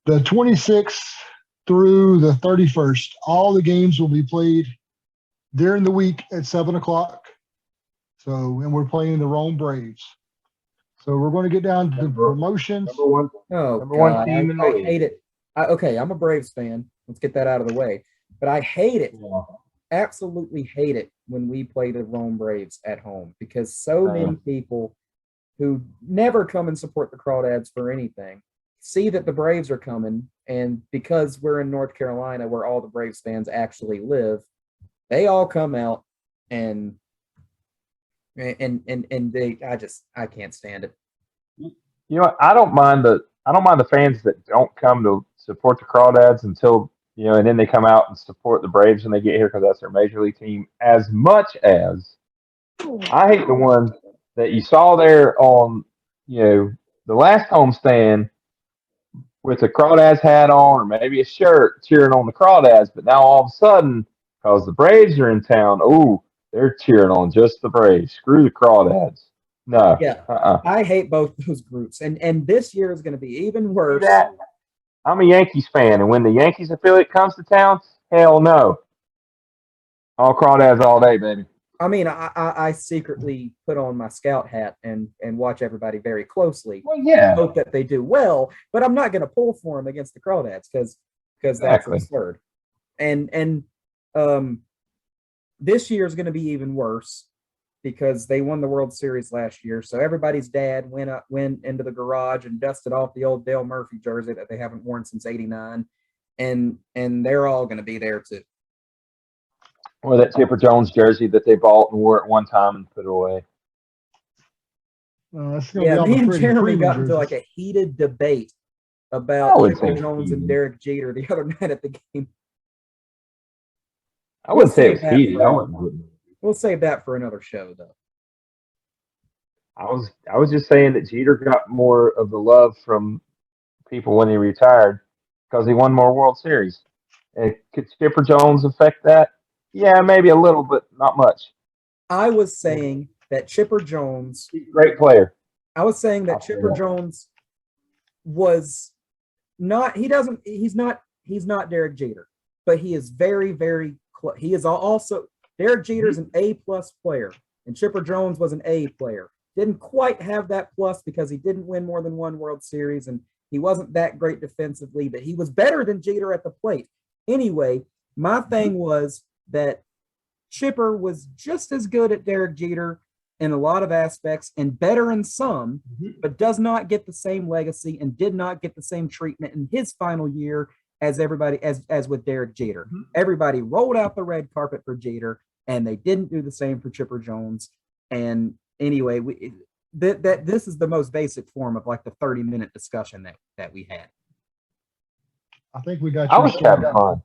The 26th through the 31st, all the games will be played during the week at 7:00. So, and we're playing the Rome Braves. So we're going to get down to the promotions. Number one. Oh, Number one God, team in the I league. hate it. Okay, I'm a Braves fan. Let's get that out of the way. But I hate it. Absolutely hate it when we play the Rome Braves at home because so many people who never come and support the Crawdads for anything see that the Braves are coming, and because we're in North Carolina where all the Braves fans actually live, they all come out and they I can't stand it. You know what? I don't mind the fans that don't come to support the Crawdads until and then they come out and support the Braves when they get here because that's their major league team. As much as I hate the ones that you saw there on the last homestand with the Crawdads hat on or maybe a shirt cheering on the Crawdads, but now all of a sudden because the Braves are in town, they're cheering on just the Braves. Screw the Crawdads. No. Yeah. I hate both those groups. And this year is going to be even worse. I'm a Yankees fan, and when the Yankees affiliate comes to town, hell no. All Crawdads all day, baby. I mean, I secretly put on my scout hat and watch everybody very closely. Well, yeah. Hope that they do well, but I'm not going to pull for them against the Crawdads because that's absurd. And this year is going to be even worse because they won the World Series last year. So everybody's dad went into the garage and dusted off the old Dale Murphy jersey that they haven't worn since '89, and they're all going to be there too. Or that Chipper Jones jersey that they bought and wore at one time and put it away. Me and Jeremy got into like a heated debate about Chipper Jones and Derek Jeter the other night at the game. I wouldn't say it was heated. We'll save that for another show, though. I was just saying that Jeter got more of the love from people when he retired because he won more World Series. And could Chipper Jones affect that? Yeah, maybe a little, but not much. I was saying that Chipper Jones, he's a great player. I was saying that Chipper Jones was not. He's not Derek Jeter, but he is very, very close. He is also Derek Jeter is an A+ player, and Chipper Jones was an A player. Didn't quite have that plus because he didn't win more than one World Series, and he wasn't that great defensively, but he was better than Jeter at the plate. Anyway, my thing was that Chipper was just as good at Derek Jeter in a lot of aspects and better in some, but does not get the same legacy and did not get the same treatment in his final year as everybody as with Derek Jeter. Everybody rolled out the red carpet for Jeter, and they didn't do the same for Chipper Jones. And anyway, this is the most basic form of like the 30-minute discussion that we had. I think we got I your was story. having fun.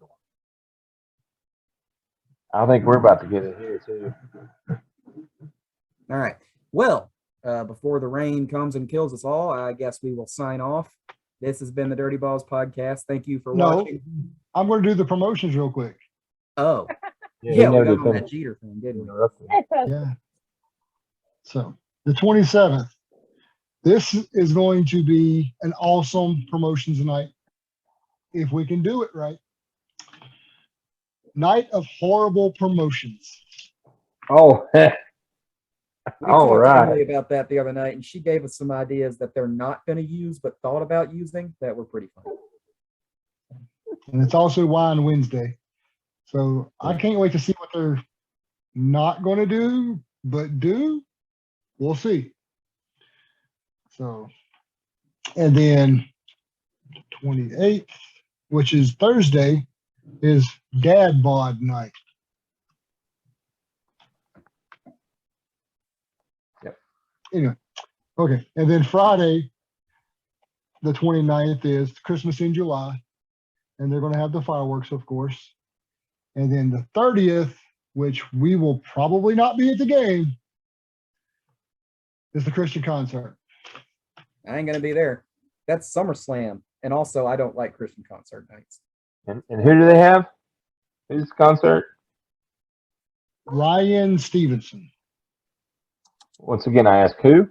I think we're about to get it here too. All right. Well, before the rain comes and kills us all, I guess we will sign off. This has been the Dirty Balls podcast. Thank you for No, watching. I'm going to do the promotions real quick. Oh, Yeah, yeah, we never got did on that finish. Jeter thing, didn't we? Interrupted. Yeah. So the 27th, this is going to be an awesome promotions night. If we can do it right. Night of horrible promotions. Oh, We all talked to right. Emily about that the other night, and she gave us some ideas that they're not going to use, but thought about using that were pretty fun. And it's also Wine Wednesday. So I can't wait to see what they're not going to do, but do. We'll see. So, and then 28th, which is Thursday, is Dad Bod night. Yep. Anyway, okay. And then Friday, the 29th, is Christmas in July. And they're going to have the fireworks, of course. And then the 30th, which we will probably not be at the game, is the Christian concert. I ain't going to be there. That's SummerSlam. And also, I don't like Christian concert nights. And who do they have? Who's the concert? Ryan Stevenson. Once again, I ask who?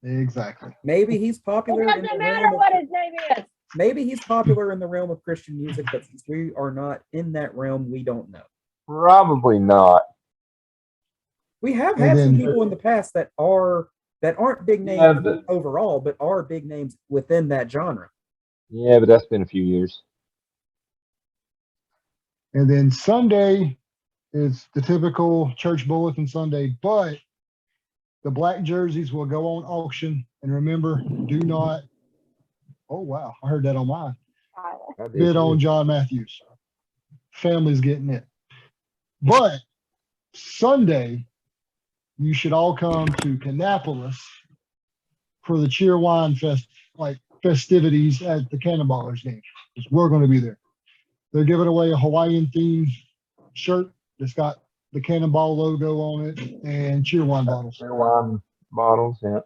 Exactly. Maybe he's popular. It in doesn't the matter realm of- what his name is. Maybe he's popular in the realm of Christian music, but since we are not in that realm, we don't know. Probably not. We have And had some then- people in the past that aren't big names Yeah, but- overall, but are big names within that genre. Yeah, but that's been a few years. And then Sunday is the typical church bulletin Sunday, but the black jerseys will go on auction. And remember, do not, oh, wow, I heard that on mine. I did Bid too. on John Matthews. Family's getting it. But Sunday, you should all come to Kannapolis for the Cheer Wine festivities at the Cannonballers game. Because we're going to be there. They're giving away a Hawaiian themed shirt that's got the Cannonball logo on it and Cheer Wine bottles. Their wine bottles, yeah.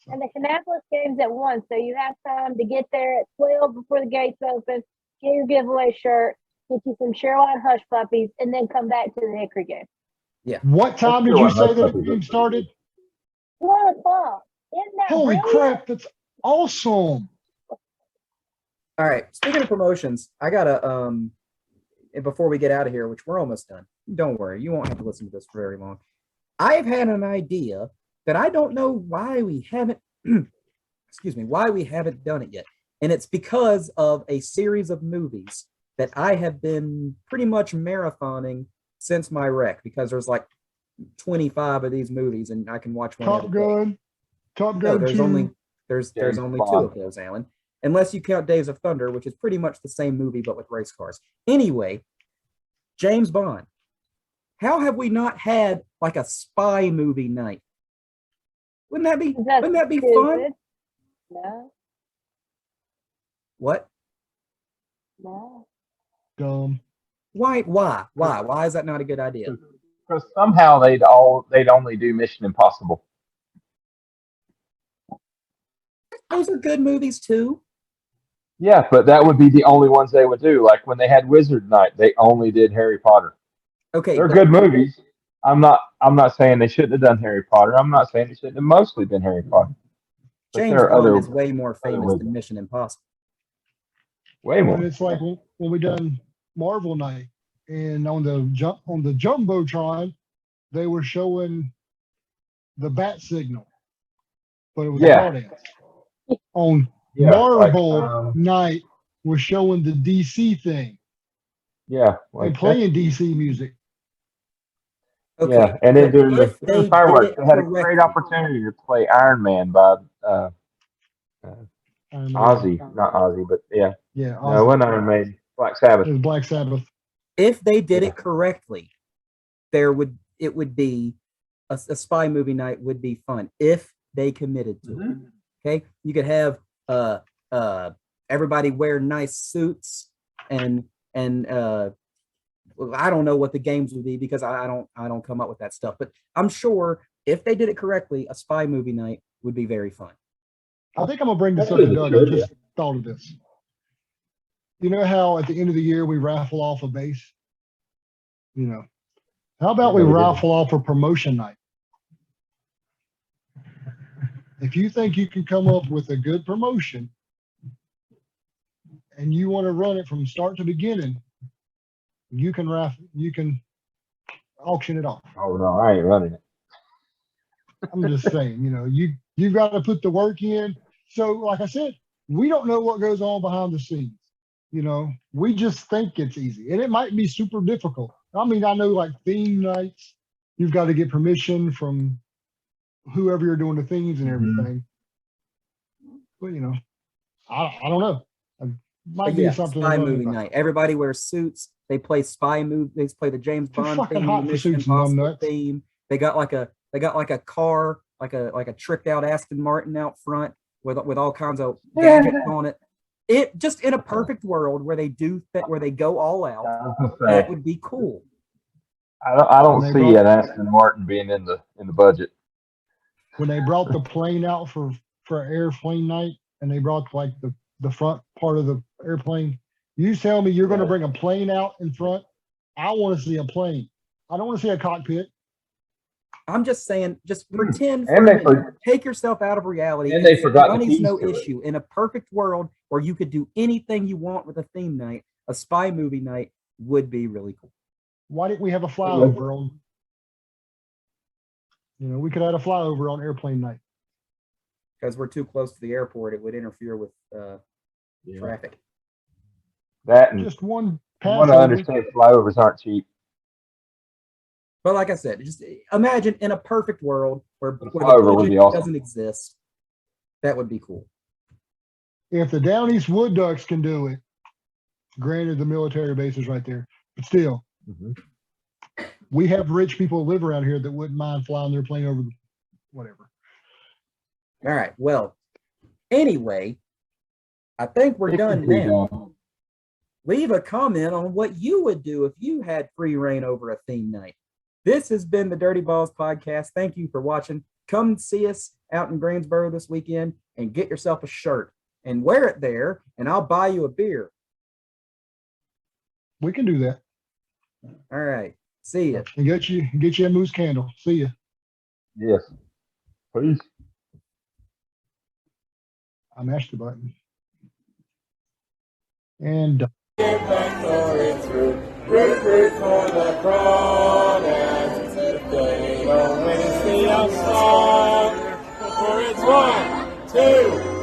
And the Kannapolis game's at 1, so you have time to get there at 12 before the gates open, get your giveaway shirt, get you some Sherline Hush Puppies, and then come back to the Hickory game. What time did you say that the game started? 1 o'clock. Isn't that Holy brilliant? crap, that's awesome. All right. Speaking of promotions, I gotta before we get out of here, which we're almost done. Don't worry, you won't have to listen to this for very long. I've had an idea that I don't know why we haven't why we haven't done it yet. And it's because of a series of movies that I have been pretty much marathoning since my wreck, because there's like 25 of these movies and I can watch one. Top every day. Gun. Top No, Gun there's 2. only there's James only Bond. 2 of those, Alan. Unless you count Days of Thunder, which is pretty much the same movie but with race cars. Anyway, James Bond. How have we not had like a spy movie night? Wouldn't that be That's fun? stupid. No, What? no. Dumb. Why is that not a good idea? Because somehow they'd only do Mission Impossible. Those are good movies too. Yeah, but that would be the only ones they would do. Like when they had Wizard Night, they only did Harry Potter. Okay, They're but- good movies. I'm not saying they shouldn't have done Harry Potter. I'm not saying it shouldn't have mostly been Harry Potter. But James there are Bond other is way more famous movies. than Mission Impossible. way more. And it's like when we done Marvel Night, and on the Jumbotron, they were showing the bat signal, but it was Yeah. Crawdads. On Yeah, Marvel like, Night, was showing the DC thing Yeah, and playing DC music. Okay. yeah, and then but during the, if they did fireworks, it they had a great correctly, opportunity to play Iron Man by uh, Iron Maiden. Ozzy, not Ozzy, but yeah, Yeah, no, it Ozzy. wasn't Iron Maiden, Black Sabbath. It was Black Sabbath. if they did Yeah. it correctly, it would be a spy movie night would be fun if they committed to it. Okay, you could have everybody wear nice suits and I don't know what the games would be because I don't come up with that stuff, but I'm sure if they did it correctly, a spy movie night would be very fun. I think I'm gonna bring this up to Doug. I just thought of this. You know how at the end of the year we raffle off a base? You know, how about we raffle off a promotion night? If you think you can come up with a good promotion and you want to run it from start to beginning, you can auction it off. Oh no, I ain't running it. I'm just saying, you've got to put the work in. So, like I said, we don't know what goes on behind the scenes. We just think it's easy, and it might be super difficult. I mean, I know like theme nights, you've got to get permission from whoever you're doing the themes and everything. But I don't know. It might be something. Spy movie night. Everybody wears suits. They play spy movie. They play the James Bond fucking theme, hot the for Mission suits and Impossible nuts. theme. They got like a car, like a tricked out Aston Martin out front with all kinds of gadgets on it. It just in a perfect world where they go all out, that would be cool. I don't see an Aston Martin being in the budget. When they brought the plane out for airplane night, and they brought like the front part of the airplane, you tell me you're going to bring a plane out in front? I want to see a plane. I don't want to see a cockpit. I'm just saying, just pretend And for a minute. Take yourself out of reality. And they forgot the money's keys no to it. issue. In a perfect world where you could do anything you want with a theme night, a spy movie night would be really cool. Why didn't we have a flyover on? We could have a flyover on airplane night. Because we're too close to the airport, it would interfere with traffic. That and Just one I want to understand flyovers aren't cheap. But like I said, just imagine in a perfect world where the flyover would be budget awesome. doesn't exist. That would be cool. If the Down East Wood Ducks can do it, granted the military base is right there, but still, we have rich people who live around here that wouldn't mind flying their plane over whatever. All right. Well, anyway, I think we're done now. Leave a comment on what you would do if you had free reign over a theme night. This has been the Dirty Balls Podcast. Thank you for watching. Come see us out in Greensboro this weekend and get yourself a shirt and wear it there, and I'll buy you a beer. We can do that. All right. See ya. And get you a moose candle. See ya. Yes. Please. I mashed the button. And Get back Norris root for the Crawdads. If they don't win, it's the outside. For it's 1, 2,